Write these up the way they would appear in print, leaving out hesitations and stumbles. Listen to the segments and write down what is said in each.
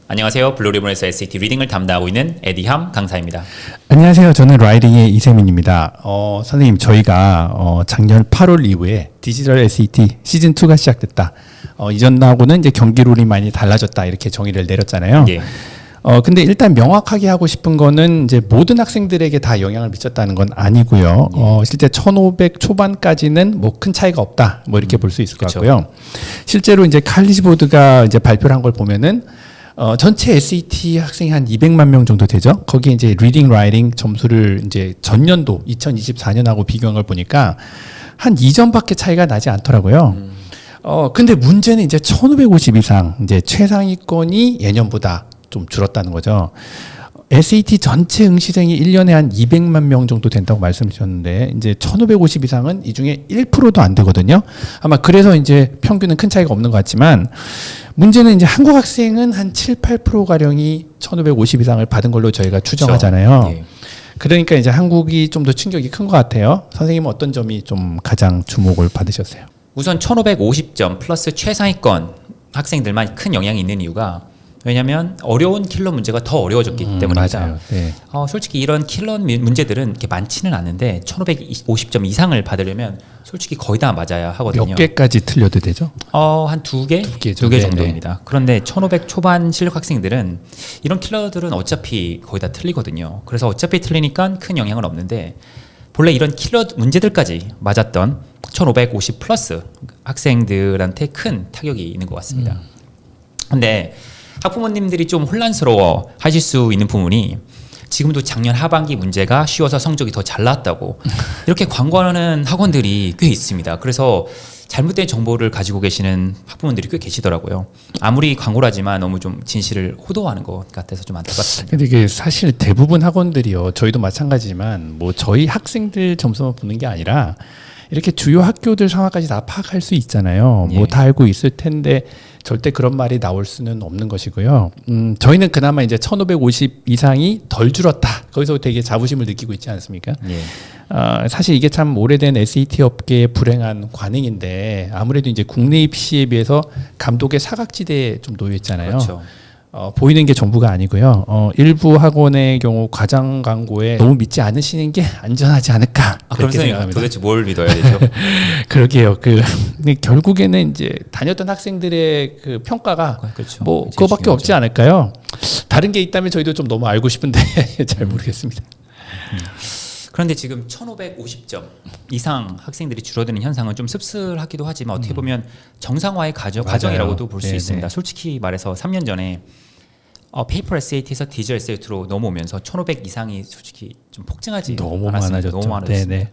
안녕하세요. 블루리본에서 SAT 리딩을 담당하고 있는 에디함 강사입니다. 안녕하세요. 저는 라이딩의 이세민입니다. 선생님, 저희가 작년 8월 이후에 디지털 SAT 시즌 2가 시작됐다. 이전하고는 이제 경기 룰이 많이 달라졌다 이렇게 정의를 내렸잖아요. 예. 근데 일단 명확하게 하고 싶은 거는 이제 모든 학생들에게 다 영향을 미쳤다는 건 아니고요. 실제 1500 초반까지는 뭐 큰 차이가 없다. 뭐 이렇게 볼 수 있을 것 그쵸. 같고요. 실제로 이제 칼리지 보드가 이제 발표를 한 걸 보면은 전체 SAT 학생이 한 200만 명 정도 되죠. 거기에 이제 리딩, 라이팅 점수를 이제 전년도 2024년하고 비교한 걸 보니까 한 2점밖에 차이가 나지 않더라고요. 근데 문제는 이제 1550 이상 이제 최상위권이 예년보다 좀 줄었다는 거죠. SAT 전체 응시생이 1년에 한 200만 명 정도 된다고 말씀 주셨는데 이제 1550 이상은 이 중에 1%도 안 되거든요. 아마 그래서 이제 평균은 큰 차이가 없는 것 같지만 문제는 이제 한국 학생은 한 7, 8% 가량이 1550 이상을 받은 걸로 저희가 추정하잖아요. 그렇죠. 예. 그러니까 이제 한국이 좀 더 충격이 큰 것 같아요. 선생님은 어떤 점이 좀 가장 주목을 받으셨어요? 우선 1550점 플러스 최상위권 학생들만 큰 영향이 있는 이유가 왜냐하면 어려운 킬러 문제가 더 어려워졌기 때문입니다. 맞아요. 네. 솔직히 이런 킬러 문제들은 이렇게 많지는 않은데 1550점 이상을 받으려면 솔직히 거의 다 맞아야 하거든요. 몇 개까지 틀려도 되죠? 한 두 개 개죠. 정도입니다. 그런데 1500 초반 실력 학생들은 이런 킬러들은 어차피 거의 다 틀리거든요. 그래서 어차피 틀리니까 큰 영향은 없는데 본래 이런 킬러 문제들까지 맞았던 1550 플러스 학생들한테 큰 타격이 있는 것 같습니다. 근데 학부모님들이 좀 혼란스러워 하실 수 있는 부분이 지금도 작년 하반기 문제가 쉬워서 성적이 더 잘 나왔다고 이렇게 광고하는 학원들이 꽤 있습니다. 그래서 잘못된 정보를 가지고 계시는 학부모들이 꽤 계시더라고요. 아무리 광고를 하지만 너무 좀 진실을 호도하는 것 같아서 좀 안타깝습니다. 근데 이게 사실 대부분 학원들이요. 저희도 마찬가지지만 뭐 저희 학생들 점수만 보는 게 아니라 이렇게 주요 학교들 상황까지 다 파악할 수 있잖아요. 예. 뭐 다 알고 있을 텐데 절대 그런 말이 나올 수는 없는 것이고요. 저희는 그나마 이제 1550 이상이 덜 줄었다. 거기서 되게 자부심을 느끼고 있지 않습니까? 예. 사실 이게 참 오래된 SAT 업계의 불행한 관행인데 아무래도 이제 국내 입시에 비해서 감독의 사각지대에 좀 놓여 있잖아요. 그렇죠. 보이는 게 전부가 아니고요. 일부 학원의 경우 과장 광고에 너무 믿지 않으시는 게 안전하지 않을까 그럼 그렇게 선생님 생각합니다. 도대체 뭘 믿어야 되죠? 그러게요. 근데 결국에는 이제 다녔던 학생들의 그 평가가 그렇죠. 뭐 제일 그거밖에 중요하죠. 없지 않을까요? 다른 게 있다면 저희도 좀 너무 알고 싶은데 잘 모르겠습니다. 그런데 지금 1550점 이상 학생들이 줄어드는 현상은 좀 씁쓸하기도 하지만 어떻게 보면 정상화의 과정이라고도 볼 수 네네. 있습니다. 솔직히 말해서 3년 전에 페이퍼 SAT에서 디지털 SAT로 넘어오면서 1500 이상이 솔직히 좀 폭증하지 너무 않았습니다. 많아졌죠. 너무 많아졌습니다. 네네.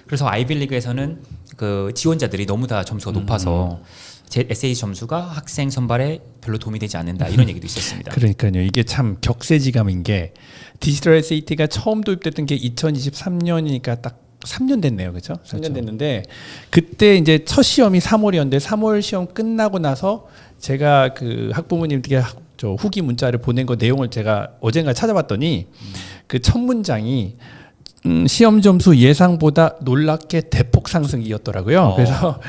그래서 아이빌리그에서는 그 지원자들이 너무 다 점수가 높아서 제 SAT 점수가 학생 선발에 별로 도움이 되지 않는다 이런 얘기도 있었습니다. 그러니까요. 이게 참 격세지감인 게 디지털 SAT가 처음 도입됐던 게 2023년이니까 딱 3년 됐네요. 그렇죠? 3년 됐는데 그때 이제 첫 시험이 3월이었는데 3월 시험 끝나고 나서 제가 그 학부모님들께 저 후기 문자를 보낸 거 내용을 제가 어젠가 찾아봤더니 그 첫 문장이 시험 점수 예상보다 놀랍게 대폭 상승이었더라고요. 그래서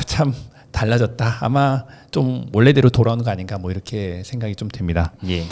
참 달라졌다. 아마 좀 원래대로 돌아오는 거 아닌가 뭐 이렇게 생각이 좀 됩니다. 예.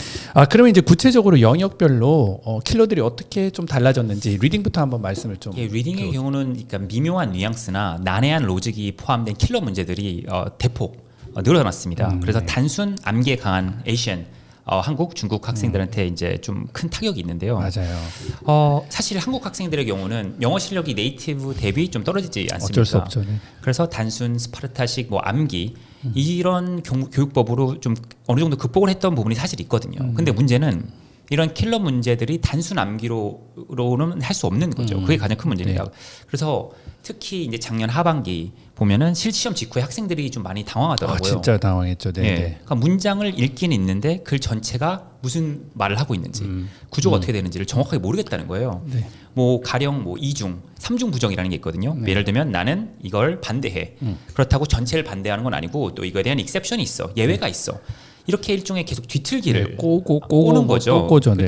그러면 이제 구체적으로 영역별로 킬러들이 어떻게 좀 달라졌는지 리딩부터 한번 말씀을 좀. 예, 리딩의 경우는 그러니까 미묘한 뉘앙스나 난해한 로직이 포함된 킬러 문제들이 대폭 늘어났습니다. 그래서 단순 암기에 강한 에이시안 한국, 중국 학생들한테 이제 좀 큰 타격이 있는데요. 맞아요. 사실 한국 학생들의 경우는 영어 실력이 네이티브 대비 좀 떨어지지 않습니까? 어쩔 수 없죠. 네. 그래서 단순 스파르타식 뭐 암기 이런 교육법으로 좀 어느 정도 극복을 했던 부분이 사실 있거든요. 근데 문제는 이런 킬러 문제들이 단순 암기로는 할 수 없는 거죠. 그게 가장 큰 문제입니다. 네. 그래서 특히 이제 작년 하반기 보면은 실시험 직후에 학생들이 좀 많이 당황하더라고요. 진짜 당황했죠. 네. 예. 네. 그러니까 문장을 읽긴 읽는데 글 전체가 무슨 말을 하고 있는지 구조가 어떻게 되는지를 정확하게 모르겠다는 거예요. 네. 뭐 가령 뭐 이중, 삼중 부정이라는 게 있거든요. 예를 들면 나는 이걸 반대해. 그렇다고 전체를 반대하는 건 아니고 또 이거에 대한 익셉션이 있어. 예외가 있어. 이렇게 일종의 계속 뒤틀기를 꼬는 거죠. 꼬죠. 네.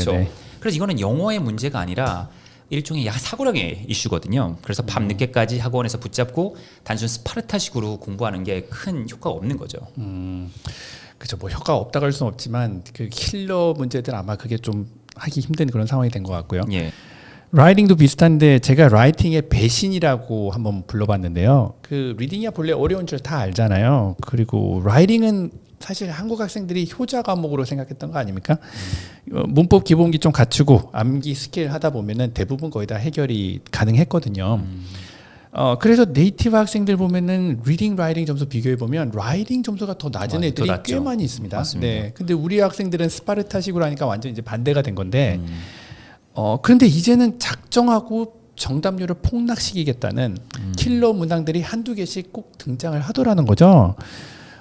그래서 이거는 영어의 문제가 아니라 일종의 사고력의 이슈거든요. 그래서 밤 늦게까지 학원에서 붙잡고 단순 스파르타식으로 공부하는 게 큰 효과가 없는 거죠. 그죠. 뭐 효과가 없다고 할 수는 없지만 그 킬러 문제들 아마 그게 좀 하기 힘든 그런 상황이 된 것 같고요. 예. 라이팅도 비슷한데 제가 라이팅의 배신이라고 한번 불러봤는데요. 그 리딩이야 본래 어려운 줄 다 알잖아요. 그리고 라이팅은 사실 한국 학생들이 효자 과목으로 생각했던 거 아닙니까? 문법 기본기 좀 갖추고 암기 스킬 하다 보면은 대부분 거의 다 해결이 가능했거든요. 그래서 네이티브 학생들 보면은 리딩, 라이팅 점수 비교해 보면 라이팅 점수가 더 낮은 애들이 꽤 많이 있습니다. 맞습니다. 네. 근데 우리 학생들은 스파르타식으로 하니까 완전 이제 반대가 된 건데, 그런데 이제는 작정하고 정답률을 폭락시키겠다는 킬러 문항들이 한두 개씩 꼭 등장을 하더라는 거죠.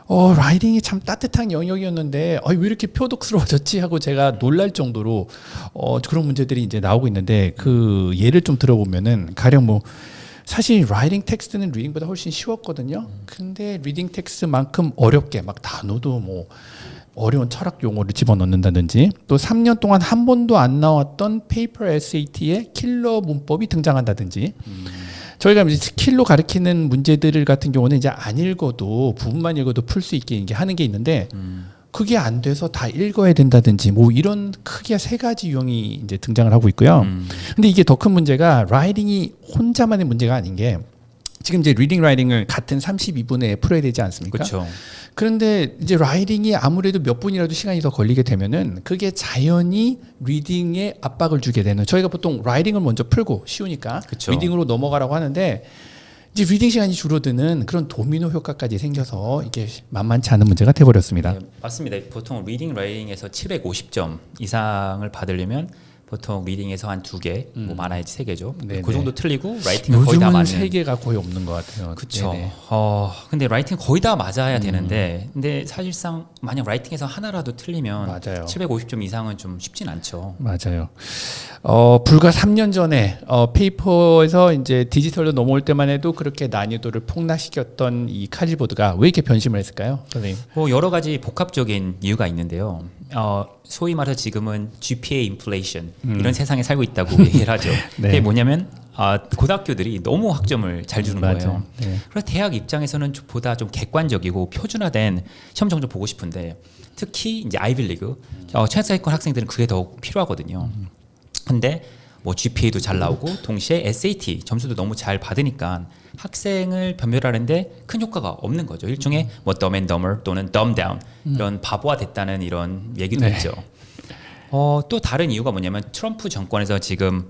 라이딩이 참 따뜻한 영역이었는데 왜 이렇게 표독스러워졌지 하고 제가 놀랄 정도로 그런 문제들이 이제 나오고 있는데 그 예를 좀 들어보면은 가령 뭐 사실 라이팅 텍스트는 리딩보다 훨씬 쉬웠거든요. 근데 리딩 텍스트만큼 어렵게 막 단어도 뭐 어려운 철학 용어를 집어넣는다든지 또 3년 동안 한 번도 안 나왔던 페이퍼 SAT에 킬러 문법이 등장한다든지 저희가 이제 스킬로 가르치는 문제들 같은 경우는 이제 안 읽어도 부분만 읽어도 풀 수 있게 이게 하는 게 있는데 그게 안 돼서 다 읽어야 된다든지 뭐 이런 크게 세 가지 유형이 이제 등장을 하고 있고요. 근데 이게 더 큰 문제가 라이팅이 혼자만의 문제가 아닌 게 지금 이제 리딩 라이팅을 같은 32분에 풀어야 되지 않습니까? 그렇죠. 그런데 이제 라이팅이 아무래도 몇 분이라도 시간이 더 걸리게 되면은 그게 자연히 리딩에 압박을 주게 되는 저희가 보통 라이팅을 먼저 풀고 쉬우니까 그쵸. 리딩으로 넘어가라고 하는데 이제 리딩 시간이 줄어드는 그런 도미노 효과까지 생겨서 이게 만만치 않은 문제가 돼버렸습니다. 네, 맞습니다. 보통 리딩 라이팅에서 750점 이상을 받으려면 보통 리딩에서 한 2개, 뭐 많아야지 3개죠. 네네. 그 정도 틀리고 라이팅은 거의 다 요즘은 맞는. 3개가 거의 없는 것 같아요. 그렇죠. 네네. 근데 라이팅 거의 다 맞아야 되는데, 근데 사실상 만약 라이팅에서 하나라도 틀리면 맞아요. 750점 이상은 좀 쉽진 않죠. 맞아요. 불과 3년 전에 페이퍼에서 이제 디지털로 넘어올 때만 해도 그렇게 난이도를 폭락시켰던 이 칼리보드가 왜 이렇게 변심을 했을까요, 선생님? 뭐 여러 가지 복합적인 이유가 있는데요. 소위 말해서 지금은 GPA 인플레이션 이런 세상에 살고 있다고 얘기를 하죠. 네. 그게 뭐냐면 고등학교들이 너무 학점을 잘 주는 맞아요. 거예요. 네. 그래서 대학 입장에서는 보다 좀 객관적이고 표준화된 시험 정도 보고 싶은데 특히 이제 아이빌리그 최하위권 학생들은 그게 더 필요하거든요. 근데 뭐 GPA도 잘 나오고 동시에 SAT 점수도 너무 잘 받으니까 학생을 변별하는데 큰 효과가 없는 거죠. 일종의 뭐 dumb and dumber 또는 dumb down 이런 바보화 됐다는 이런 얘기도 네. 있죠. 또 다른 이유가 뭐냐면 트럼프 정권에서 지금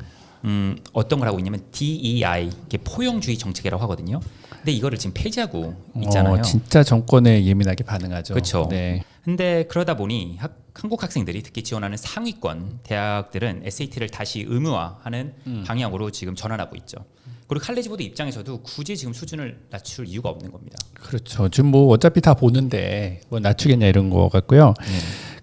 어떤 걸 하고 있냐면 DEI 이게 포용주의 정책이라고 하거든요. 근데 이거를 지금 폐지하고 있잖아요. 진짜 정권에 예민하게 반응하죠. 그렇죠. 네. 근데 그러다 보니 한국 학생들이 특히 지원하는 상위권 대학들은 SAT를 다시 의무화하는 방향으로 지금 전환하고 있죠. 그리고 칼리지보드 입장에서도 굳이 지금 수준을 낮출 이유가 없는 겁니다. 그렇죠. 지금 뭐 어차피 다 보는데 뭐 낮추겠냐 이런 거 같고요.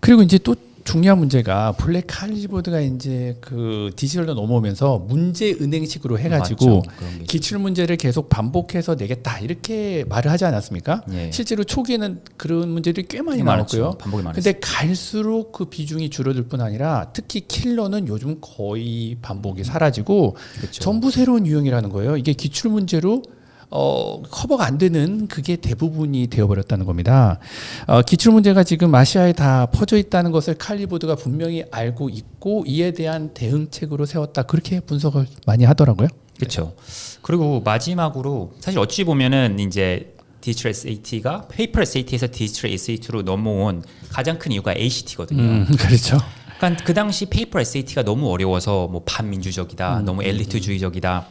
그리고 이제 또 중요한 문제가 본래 칼리지보드가 이제 그 디지털로 넘어오면서 문제 은행식으로 해가지고 맞죠. 그런 게 기출 문제를 계속 반복해서 내겠다 이렇게 말을 하지 않았습니까? 예. 실제로 초기에는 그런 문제들이 꽤 많이 많았죠. 나왔고요. 반복이 많았어요. 근데 갈수록 그 비중이 줄어들 뿐 아니라 특히 킬러는 요즘 거의 반복이 사라지고 그렇죠. 전부 새로운 유형이라는 거예요. 이게 기출 문제로 커버가 안 되는 그게 대부분이 되어버렸다는 겁니다. 기출 문제가 지금 아시아에 다 퍼져 있다는 것을 칼리보드가 분명히 알고 있고 이에 대한 대응책으로 세웠다 그렇게 분석을 많이 하더라고요. 그렇죠. 그리고 마지막으로 사실 어찌 보면은 이제 디지털 SAT가 페이퍼 SAT에서 디지털 SAT로 넘어온 가장 큰 이유가 ACT거든요. 그렇죠. 그러니까 그 당시 페이퍼 SAT가 너무 어려워서 뭐 반민주적이다, 너무 엘리트주의적이다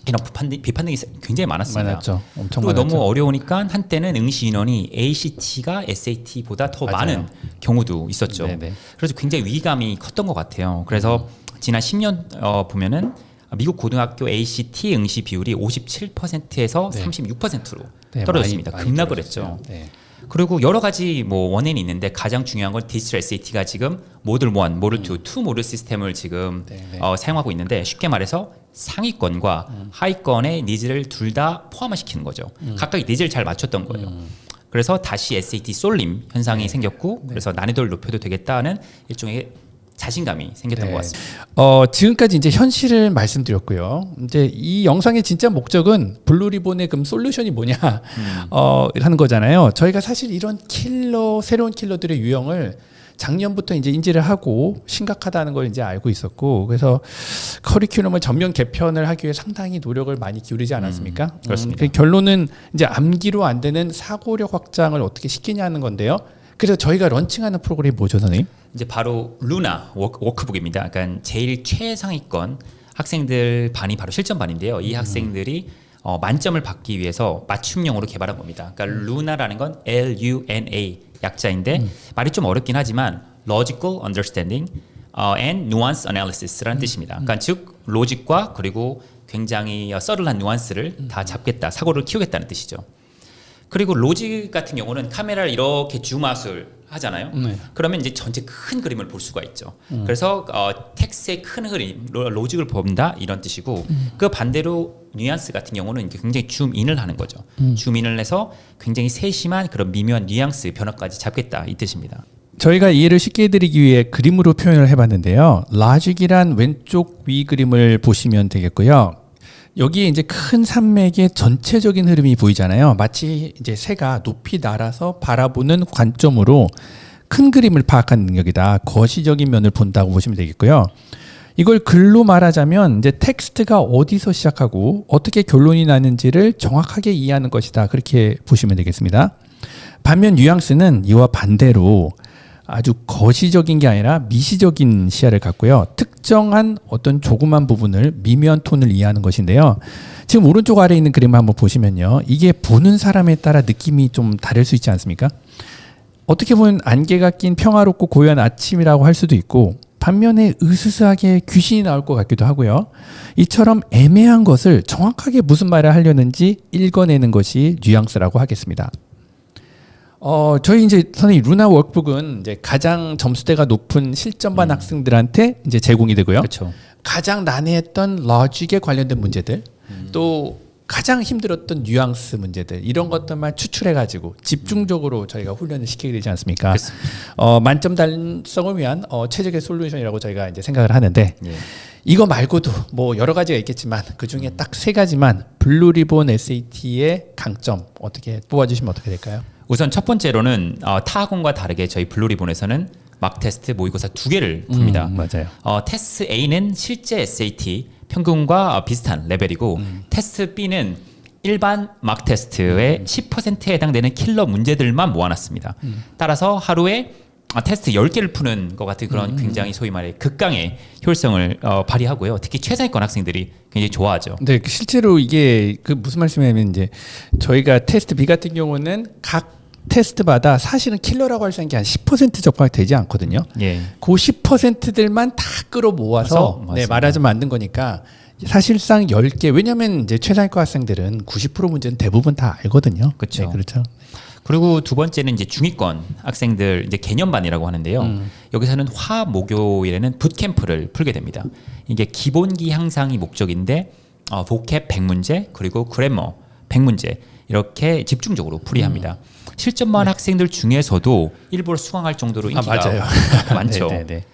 이런 비판등이 굉장히 많았습니다. 많았죠. 엄청 그리고 많았죠. 너무 어려우니까 한때는 응시 인원이 ACT가 SAT보다 더 맞아요. 많은 경우도 있었죠. 네네. 그래서 굉장히 위기감이 컸던 것 같아요. 그래서 지난 10년 보면은 미국 고등학교 ACT 응시 비율이 57%에서 네. 36%로 네, 떨어졌습니다. 많이 급락을 떨어졌어요. 했죠. 네. 그리고 여러 가지 뭐 원인이 있는데 가장 중요한 건 디지털 SAT가 지금 모듈 1, 모듈 2, 투 모듈 시스템을 지금 네. 사용하고 있는데 쉽게 말해서 상위권과 하위권의 니즈를 둘 다 포함화시키는 거죠. 각각 니즈를 잘 맞췄던 거예요. 그래서 다시 SAT 쏠림 현상이 생겼고 그래서 난이도를 높여도 되겠다는 일종의 자신감이 생겼던 네. 것 같습니다. 지금까지 이제 현실을 말씀드렸고요. 이제 이 영상의 진짜 목적은 블루리본의 그럼 솔루션이 뭐냐 하는 거잖아요. 저희가 사실 이런 새로운 킬러들의 유형을 작년부터 이제 인지를 하고 심각하다는 걸 이제 알고 있었고, 그래서 커리큘럼을 전면 개편을 하기 위해 상당히 노력을 많이 기울이지 않았습니까? 그렇습니다. 그 결론은 이제 암기로 안 되는 사고력 확장을 어떻게 시키냐는 건데요. 그래서 저희가 런칭하는 프로그램이 뭐죠, 선생님? 이제 바로 루나 워크북입니다. 그러니까 제일 최상위권 학생들 반이 바로 실전반인데요. 이 학생들이 만점을 받기 위해서 맞춤형으로 개발한 겁니다. 그러니까 루나라는 건 LUNA 약자인데 말이 좀 어렵긴 하지만 Logical Understanding and Nuance Analysis라는 뜻입니다. 그러니까 즉 로직과 그리고 굉장히 서를한 누안스를 다 잡겠다, 사고를 키우겠다는 뜻이죠. 그리고 로직 같은 경우는 카메라를 이렇게 줌아웃을 하잖아요. 그러면 이제 전체 큰 그림을 볼 수가 있죠. 그래서 텍스트의 큰 흐름, 로직을 본다 이런 뜻이고, 그 반대로 뉘앙스 같은 경우는 굉장히 줌인을 하는 거죠. 줌인을 해서 굉장히 세심한 그런 미묘한 뉘앙스 변화까지 잡겠다 이 뜻입니다. 저희가 이해를 쉽게 해드리기 위해 그림으로 표현을 해봤는데요. 라직이란 왼쪽 위 그림을 보시면 되겠고요. 여기에 이제 큰 산맥의 전체적인 흐름이 보이잖아요. 마치 이제 새가 높이 날아서 바라보는 관점으로 큰 그림을 파악하는 능력이다. 거시적인 면을 본다고 보시면 되겠고요. 이걸 글로 말하자면 이제 텍스트가 어디서 시작하고 어떻게 결론이 나는지를 정확하게 이해하는 것이다. 그렇게 보시면 되겠습니다. 반면 뉘앙스는 이와 반대로 아주 거시적인 게 아니라 미시적인 시야를 갖고요. 특정한 어떤 조그만 부분을 미묘한 톤을 이해하는 것인데요. 지금 오른쪽 아래에 있는 그림을 한번 보시면요. 이게 보는 사람에 따라 느낌이 좀 다를 수 있지 않습니까? 어떻게 보면 안개가 낀 평화롭고 고요한 아침이라고 할 수도 있고, 반면에 으스스하게 귀신이 나올 것 같기도 하고요. 이처럼 애매한 것을 정확하게 무슨 말을 하려는지 읽어내는 것이 뉘앙스라고 하겠습니다. 저희 이제 선생님 루나 워크북은 이제 가장 점수대가 높은 실전반 학생들한테 이제 제공이 되고요. 그렇죠. 가장 난해했던 로직에 관련된 문제들, 또 가장 힘들었던 뉘앙스 문제들, 이런 것들만 추출해 가지고 집중적으로 저희가 훈련을 시키게 되지 않습니까? 만점 달성을 위한 최적의 솔루션이라고 저희가 이제 생각을 하는데, 예. 이거 말고도 뭐 여러 가지가 있겠지만 그 중에 딱 3가지만 블루리본 SAT의 강점 어떻게 뽑아주시면 어떻게 될까요? 우선 첫 번째로는 타 학원과 다르게 저희 블루리본에서는 막 테스트 모의고사 2개를 풉니다. 맞아요. 테스트 A는 실제 SAT 평균과 비슷한 레벨이고, 테스트 B는 일반 막 테스트의 10%에 해당되는 킬러 문제들만 모아놨습니다. 따라서 하루에 테스트 10개를 푸는 것 같은 그런 굉장히 소위 말해 극강의 효율성을 발휘하고요. 특히 최상위권 학생들이 굉장히 좋아하죠. 네, 실제로 이게 그 무슨 말씀이냐면 이제 저희가 테스트 B 같은 경우는 각 테스트마다 사실은 킬러라고 할 수 있는 게 한 10% 적합이 되지 않거든요. 예. 그 10%들만 다 끌어 모아서 말하자면 만든 거니까 사실상 10개. 왜냐하면 이제 최상위권 학생들은 90% 문제는 대부분 다 알거든요. 그렇죠. 네, 그렇죠. 그리고 두 번째는 이제 중위권 학생들 이제 개념반이라고 하는데요. 여기서는 화목요일에는 붓캠프를 풀게 됩니다. 이게 기본기 향상이 목적인데 보캡 100문제 그리고 그래머 100문제 이렇게 집중적으로 풀이합니다. 실전반 학생들 중에서도 일부러 수강할 정도로 인기가 맞아요. 많죠. 네네네.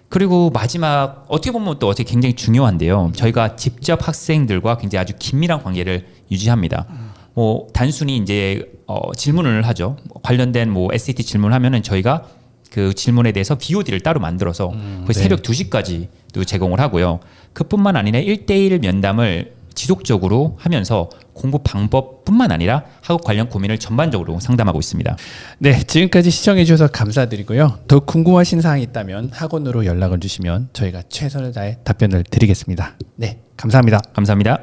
그리고 마지막 어떻게 보면 또 어떻게 굉장히 중요한데요. 저희가 직접 학생들과 굉장히 아주 긴밀한 관계를 유지합니다. 뭐 단순히 이제 질문을 하죠. 관련된 뭐 SAT 질문을 하면은 저희가 그 질문에 대해서 BOD를 따로 만들어서 거의 새벽 2시까지도 제공을 하고요. 그뿐만 아니라 1대1 면담을 지속적으로 하면서 공부 방법뿐만 아니라 학업 관련 고민을 전반적으로 상담하고 있습니다. 네, 지금까지 시청해 주셔서 감사드리고요. 더 궁금하신 사항이 있다면 학원으로 연락을 주시면 저희가 최선을 다해 답변을 드리겠습니다. 네, 감사합니다. 감사합니다.